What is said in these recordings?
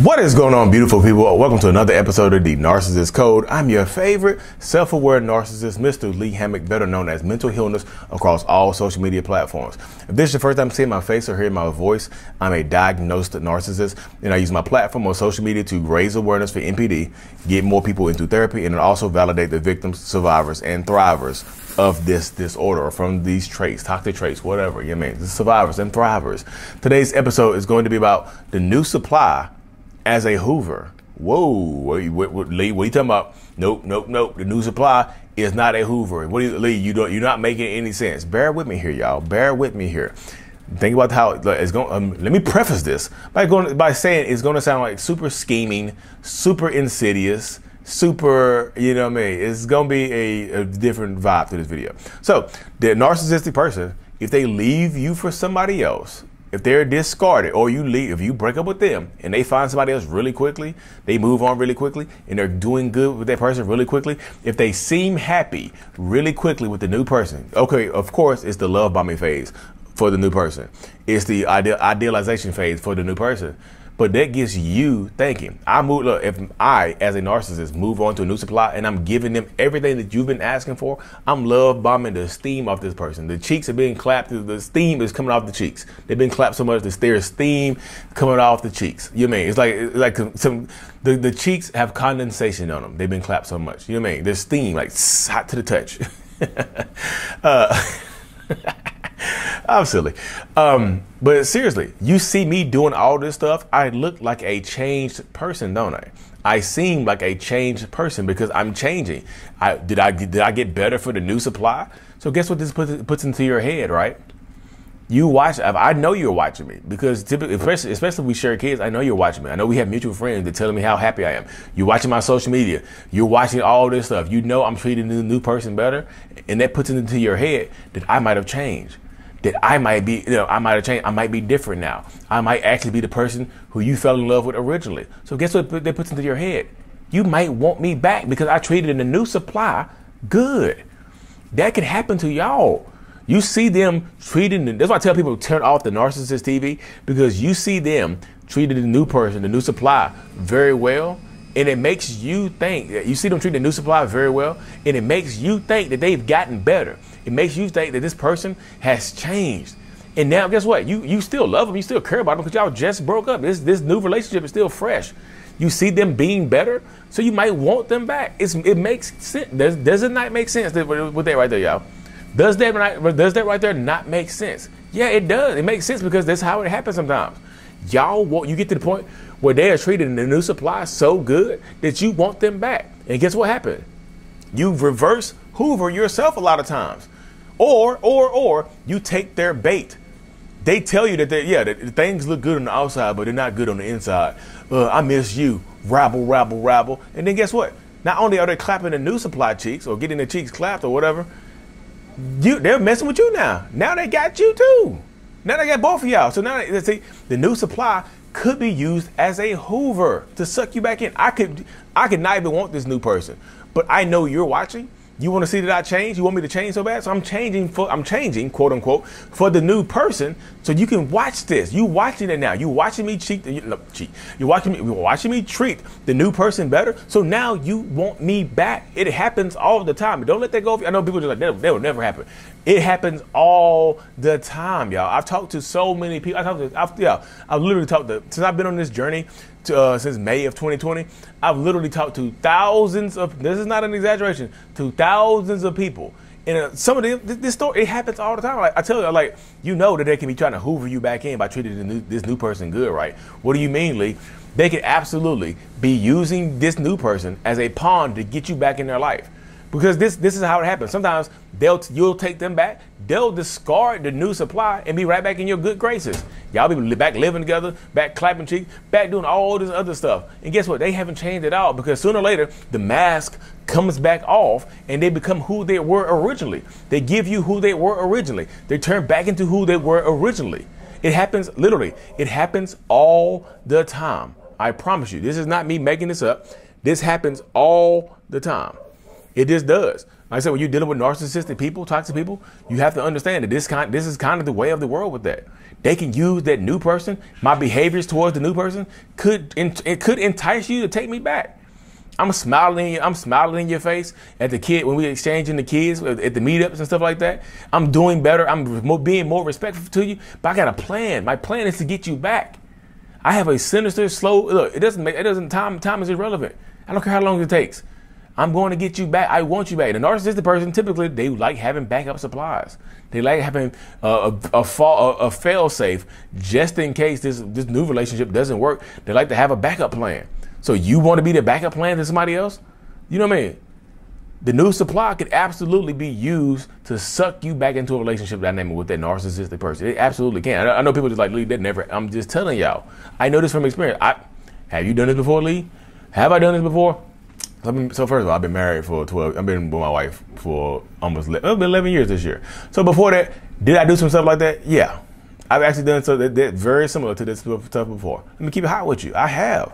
What is going on, beautiful people? Welcome to another episode of the Narcissist Code. I'm your favorite self-aware narcissist, Mr. Lee Hammock, better known as Mental Illness, across all social media platforms. If this is your first time seeing my face or hearing my voice, I'm a diagnosed narcissist, and I use my platform on social media to raise awareness for NPD, get more people into therapy, and also validate the victims, survivors, and thrivers of this disorder, or from these traits, toxic traits, whatever, you know what I mean, the survivors and thrivers. Today's episode is going to be about the new supply as a Hoover. Whoa, Lee, what are you talking about? Nope. The new supply is not a Hoover. Lee, you're not making any sense. Bear with me here, y'all. Bear with me here. Think about how it's going. Let me preface this by saying it's going to sound like super scheming, super insidious, super, you know what I mean? It's going to be a different vibe to this video. So the narcissistic person, if they leave you for somebody else, if they're discarded, or you leave, if you break up with them and they find somebody else really quickly, they move on really quickly, and they're doing good with that person really quickly, if they seem happy really quickly with the new person, okay, of course, it's the love bombing phase for the new person. It's the idealization phase for the new person. But that gets you thinking. Look, if I, as a narcissist, move on to a new supply and I'm giving them everything that you've been asking for, I'm love bombing the steam off this person. The cheeks are being clapped. The steam is coming off the cheeks. They've been clapped so much that there's steam coming off the cheeks. You know what I mean? It's like the cheeks have condensation on them. They've been clapped so much. You know what I mean? There's steam, like hot to the touch. I'm silly. But seriously, you see me doing all this stuff, I look like a changed person, don't I? I seem like a changed person because I'm changing. Did I get better for the new supply? So guess what this puts into your head, right? You watch. I know you're watching me because typically, especially if we share kids, I know you're watching me. I know we have mutual friends that telling me how happy I am. You're watching my social media. You're watching all this stuff. You know I'm treating the new person better, and that puts it into your head that I might have changed. That I might be, I might have changed. I might be different now. I might actually be the person who you fell in love with originally. So guess what that puts into your head? You might want me back because I treated the new supply good. That could happen to y'all. You see them treating, that's why I tell people to turn off the narcissist TV, because you see them treating the new person, the new supply, very well. And it makes you think, you see them treat the new supply very well, and it makes you think that they've gotten better. It makes you think that this person has changed. And now, guess what? You still love them, you still care about them because y'all just broke up. This new relationship is still fresh. You see them being better, so you might want them back. It makes sense. Does it not make sense with that right there, y'all? Does that right there not make sense? Yeah, it does. It makes sense because that's how it happens sometimes. You get to the point where they are treating the new supply so good that you want them back. And guess what happened? You reverse Hoover yourself a lot of times. Or you take their bait. They tell you that that things look good on the outside, but they're not good on the inside. I miss you. Rabble, rabble, rabble. And then guess what? Not only are they clapping the new supply cheeks or getting their cheeks clapped or whatever, they're messing with you now. Now they got you too. Now they got both of y'all. So now let's see, the new supply could be used as a Hoover to suck you back in. I could not even want this new person, but I know you're watching. You want to see that I change? You want me to change so bad? So I'm changing, quote unquote, for the new person. So you can watch this. You watching it now. You watching me You're watching me treat the new person better. So now you want me back. It happens all the time. Don't let that go. I know people are like, that will never happen. It happens all the time, y'all. I've talked to so many people. I've literally talked to, since I've been on this journey since May of 2020, I've literally talked to thousands of, this is not an exaggeration, to thousands of people. And some of them, this story, it happens all the time. Like I tell you, like, you know that they can be trying to Hoover you back in by treating this new person good, right? What do you mean, Lee? They could absolutely be using this new person as a pawn to get you back in their life. Because this is how it happens. Sometimes you'll take them back, they'll discard the new supply and be right back in your good graces. Y'all be back living together, back clapping cheeks, back doing all this other stuff. And guess what? They haven't changed at all, because sooner or later the mask comes back off and they become who they were originally. They give you who they were originally. They turn back into who they were originally. It happens literally. It happens all the time. I promise you. This is not me making this up. This happens all the time. It just does. Like I said, when you're dealing with narcissistic people, toxic people, you have to understand that this is kind of the way of the world with that. they can use that new person, my behaviors towards the new person it could entice you to take me back. I'm smiling in your face at the kid when we exchanging the kids at the meetups and stuff like that. I'm doing better. I'm being more respectful to you, but I got a plan. My plan is to get you back. I have a sinister, slow look. Time is irrelevant. I don't care how long it takes. I'm going to get you back. I want you back. The narcissistic person, typically, they like having backup supplies. They like having a fail safe just in case this new relationship doesn't work. They like to have a backup plan. So you want to be the backup plan to somebody else? You know what I mean? The new supply could absolutely be used to suck you back into a relationship dynamic with that narcissistic person. It absolutely can. I know people just like, Lee, that never. I'm just telling y'all. I know this from experience. Have you done this before, Lee? Have I done this before? So first of all, I've been married for 12. I've been with my wife for almost 11 years this year. So before that, did I do some stuff like that? Yeah. I've actually done something that's very similar to this stuff before. Let me keep it hot with you. I have.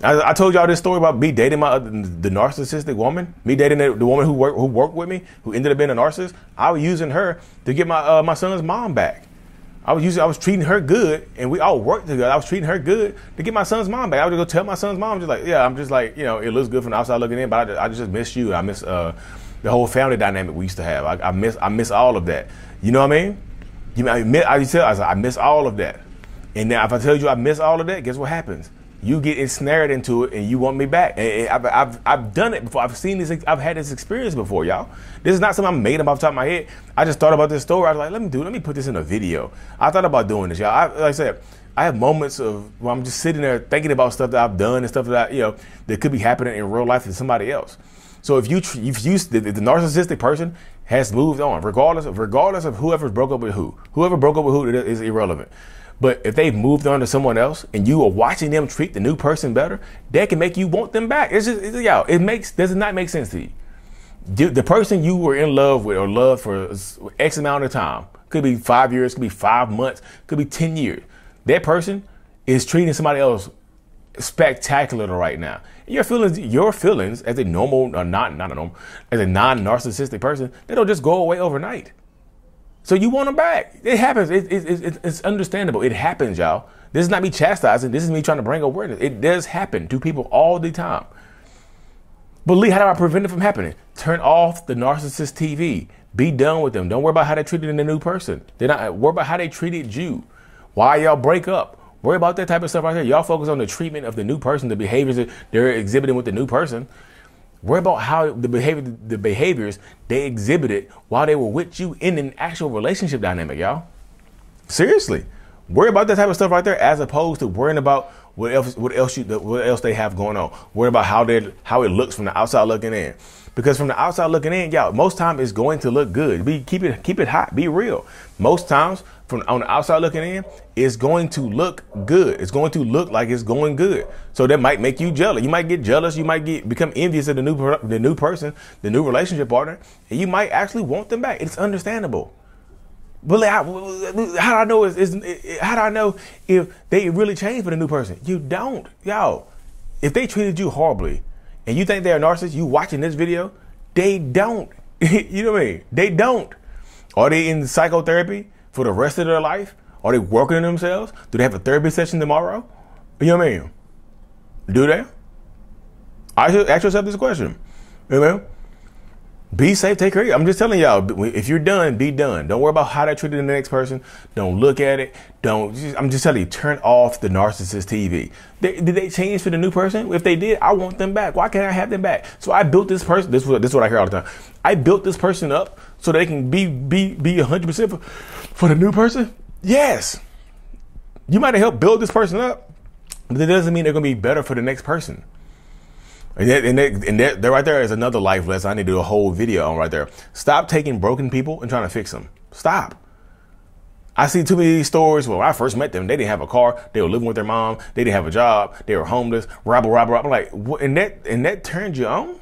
I told y'all this story about me dating the narcissistic woman, me dating the woman who worked with me, who ended up being a narcissist. I was using her to get my son's mom back. I was treating her good, and we all worked together. I was treating her good to get my son's mom back. I would go tell my son's mom, I'm just like, you know, it looks good from the outside looking in, but I just miss you. I miss the whole family dynamic we used to have. I miss all of that. You know what I mean? I miss all of that. And now if I tell you I miss all of that, guess what happens? You get ensnared into it and you want me back. And I've done it before. I've seen this. I've had this experience before, y'all. This is not something I made up off the top of my head. I just thought about this story. I was like, let me put this in a video. I thought about doing this, y'all. Like I said, I have moments of where I'm just sitting there thinking about stuff that I've done and stuff that that could be happening in real life to somebody else. So if the narcissistic person has moved on, regardless of whoever broke up with who is irrelevant. But if they've moved on to someone else and you are watching them treat the new person better, that can make you want them back. Does not make sense to you. The person you were in love with or loved for X amount of time, could be 5 years, could be 5 months, could be 10 years. That person is treating somebody else spectacular right now. Your feelings as a normal, or as a non-narcissistic person, they don't just go away overnight. So you want them back. It happens. It's understandable. It happens, y'all. This is not me chastising. This is me trying to bring awareness. It does happen to people all the time. But Lee, how do I prevent it from happening? Turn off the narcissist TV. Be done with them. Don't worry about how they treated the new person. Worry about how they treated you. Why y'all break up? Worry about that type of stuff right here. Y'all focus on the treatment of the new person, the behaviors that they're exhibiting with the new person. Worry about how the behaviors they exhibited while they were with you in an actual relationship dynamic, y'all. Seriously, worry about that type of stuff right there, as opposed to worrying about what else they have going on. Worry about how it looks from the outside looking in, because from the outside looking in, y'all, most time it's going to look good. Keep it hot. Be real. Most times on the outside looking in, it's going to look good. It's going to look like it's going good. So that might make you jealous. You might get jealous. You might become envious of the new person, the new relationship partner, and you might actually want them back. It's understandable. But how do I know? How do I know if they really changed for the new person? You don't, y'all. If they treated you horribly, and you think they're a narcissist, you watching this video, they don't. You know what I mean? They don't. Are they in psychotherapy for the rest of their life? Are they working on themselves? Do they have a therapy session tomorrow? You know what I mean? Do they? I should ask yourself this question. You know what I mean? Be safe, take care of you. I'm just telling y'all, if you're done, be done. Don't worry about how they treated the next person. Don't look at it. I'm just telling you, turn off the narcissist TV. Did they change for the new person? If they did, I want them back. Why can't I have them back? So I built this person. This is what I hear all the time. I built this person up so they can be 100% for the new person. Yes. You might have helped build this person up, but that doesn't mean they're going to be better for the next person. And that right there is another life lesson I need to do a whole video on right there. Stop taking broken people and trying to fix them. Stop. I see too many of these stories where when I first met them, they didn't have a car. They were living with their mom. They didn't have a job. They were homeless. Robber. I'm like, what? And that turned you on?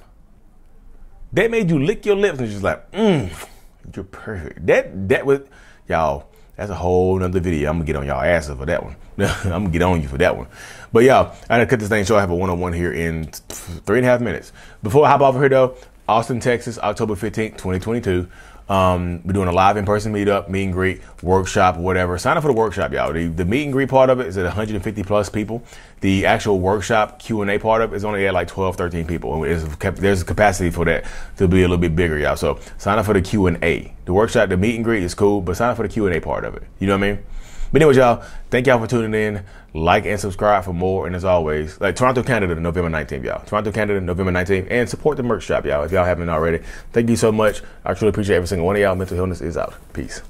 That made you lick your lips and just like, you're perfect. That was, y'all, that's a whole nother video. I'm going to get on y'all asses for that one. I'm going to get on you for that one. But y'all, I gotta cut this thing short. I have a one-on-one here in 3.5 minutes. Before I hop off here though, Austin, Texas, October 15th, 2022. We're doing a live in-person meetup, meet and greet, workshop, whatever. Sign up for the workshop, y'all. The meet and greet part of it is at 150 plus people. The actual workshop Q&A part of it is only at like 12, 13 people. There's capacity for that to be a little bit bigger, y'all. So sign up for the Q&A. The workshop, the meet and greet is cool, but sign up for the Q&A part of it. You know what I mean? But anyway, y'all, thank y'all for tuning in. Like and subscribe for more. And as always, like Toronto, Canada, November 19th, y'all. Toronto, Canada, November 19th. And support the merch shop, y'all, if y'all haven't already. Thank you so much. I truly appreciate every single one of y'all. Mental Illness is out. Peace.